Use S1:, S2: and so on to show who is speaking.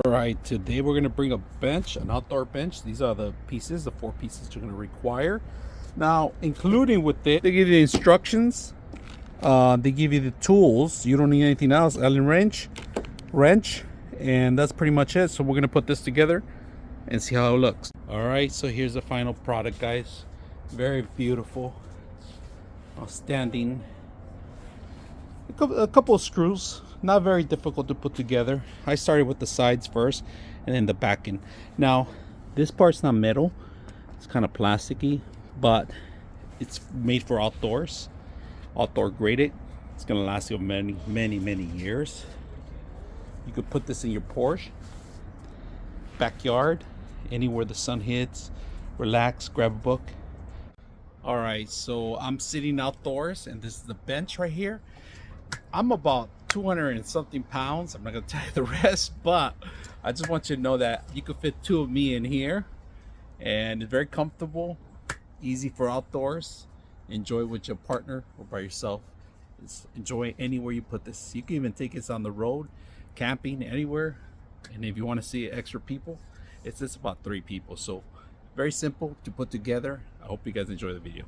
S1: Alright, today we're going to bring a bench, an outdoor bench. These are the pieces, the 4 pieces you're going to require. Now, including with it, they give you the instructions. They give you the tools. You don't need anything else. Allen wrench, and that's pretty much it. So we're going to put this together and see how it looks. Alright, so here's the final product, guys. Very beautiful. Outstanding. A couple of screws, not very difficult to put together. I started with the sides first and then the backing. Now this part's not metal, it's kind of plasticky, but it's made for outdoors, outdoor graded. It's gonna last you many years. You could put this in your porch, backyard, anywhere the sun hits. Relax, grab a book. All right, so I'm sitting outdoors and this is the bench right here. I'm about 200 and something pounds. I'm not gonna tell you the rest, but I just want you to know that you could fit 2 of me in here, and it's very comfortable, easy for outdoors. Enjoy with your partner or by yourself. Enjoy anywhere you put this. You can even take this on the road, camping, anywhere. And if you want to see extra people, it's just about 3 people. So very simple to put together. I hope you guys enjoy the video.